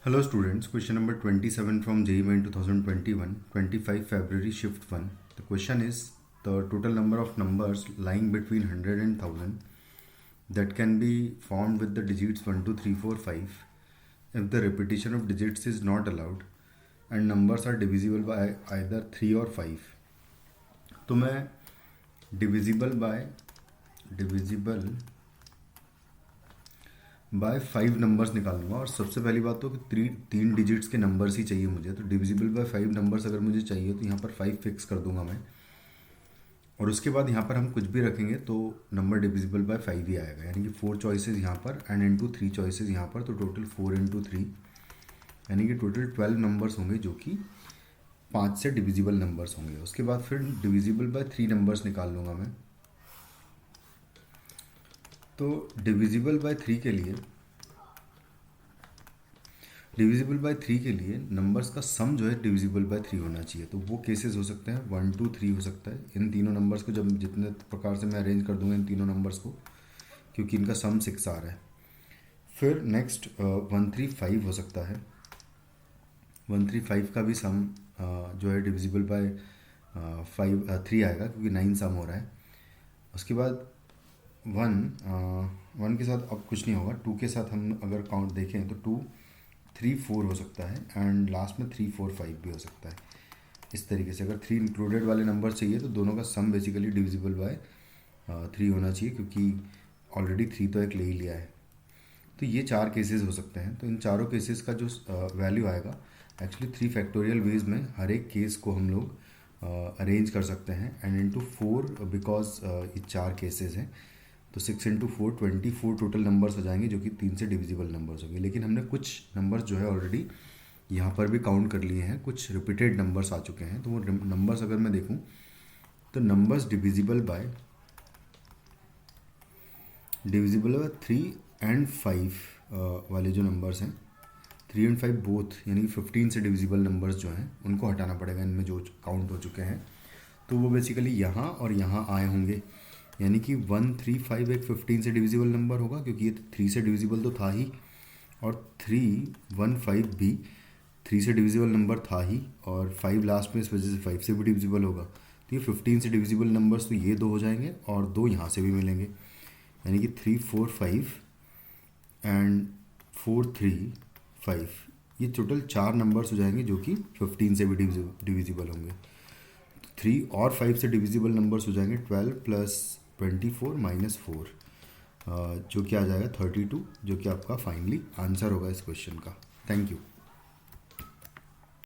Hello students, question number 27 from JEE Main 2021, 25 February shift 1. The question is the total number of numbers lying between 100 and 1000 that can be formed with the digits 1, 2, 3, 4, 5 if the repetition of digits is not allowed and numbers are divisible by either 3 or 5. तो मैं divisible bye 5 numbers निकालूंगा और सबसे पहली बात तो कि तीन डिजिट्स के नंबर्स ही चाहिए मुझे, तो डिविजिबल बाय 5 नंबर्स अगर मुझे चाहिए तो यहाँ पर 5 फिक्स कर दूंगा मैं और उसके बाद यहाँ पर हम कुछ भी रखेंगे तो नंबर डिविजिबल बाय 5 ही आएगा, यानी कि 4 चॉइसेस यहाँ पर एंड इंटू 3 चॉइसेस यहाँ पर, तो टोटल 4 इंटू 3 यानी कि टोटल 12 नंबर्स होंगे जो कि 5 से डिविजिबल नंबर्स होंगे। उसके बाद फिर डिविजिबल बाय 3 नंबर्स निकाल लूँगा मैं। तो डिविजिबल बाय 3 के लिए नंबर्स का सम जो है डिविजिबल बाय 3 होना चाहिए। तो वो केसेस हो सकते हैं 1, 2, 3 हो सकता है। इन तीनों नंबर्स को जब जितने प्रकार से मैं अरेंज कर दूंगा इन तीनों नंबर्स को, क्योंकि इनका सम 6 आ रहा है। फिर नेक्स्ट 1, 3, 5 हो सकता है। 1, 3, 5 का भी सम जो है डिविजिबल बाय 3 आएगा, क्योंकि 9 सम हो रहा है। उसके बाद 1 के साथ अब कुछ नहीं होगा। 2 के साथ हम अगर काउंट देखें तो 2, 3, 4 हो सकता है एंड लास्ट में 3, 4, 5 भी हो सकता है। इस तरीके से अगर 3 इंक्लूडेड वाले नंबर चाहिए तो दोनों का सम बेसिकली डिविजिबल बाय 3 होना चाहिए, क्योंकि ऑलरेडी 3 तो एक ले ही लिया है। तो ये 4 केसेस हो सकते हैं। तो इन चारों केसेस का जो वैल्यू आएगा एक्चुअली 3 फैक्टोरियल वेज में हर एक केस को हम लोग अरेंज कर सकते हैं एंड इंटू 4 बिकॉज ये 4 केसेस हैं। तो 6 इंटू 4 24 टोटल नंबर्स हो जाएंगे जो कि 3 से डिविजिबल नंबर्स होंगे। लेकिन हमने कुछ नंबर्स जो है ऑलरेडी यहाँ पर भी काउंट कर लिए हैं, कुछ रिपीटेड नंबर्स आ चुके हैं। तो वो नंबर्स अगर मैं देखूँ तो नंबर्स डिविजिबल बाय 3 एंड 5 वाले जो नंबर्स हैं 3 एंड 5 बोथ, यानी कि 15 से डिविजिबल नंबर्स जो हैं उनको हटाना पड़ेगा इनमें जो काउंट हो चुके हैं। तो वो बेसिकली यहाँ और यहाँ आए होंगे, यानी कि 1, 3, 5 एक 15 से डिविजिबल नंबर होगा, क्योंकि ये 3 से डिविजिबल तो था ही, और 3, 1, 5 भी 3 से डिविजिबल नंबर था ही, और 5 लास्ट में इस वजह से 5 से भी डिविजिबल होगा। तो ये 15 से डिविजिबल नंबर्स तो ये 2 हो जाएंगे और 2 यहाँ से भी मिलेंगे, यानी कि 3, 4, 5 एंड 4, 3, 5 ये टोटल 4 नंबर्स हो जाएंगे जो कि 15 से भी डिविजिबल होंगे। 3 और 5 से डिविजिबल नंबर्स हो जाएंगे 12 प्लस 24 माइनस 4, जो कि आ जाएगा 32, जो कि आपका फाइनली आंसर होगा इस क्वेश्चन का। Thank you.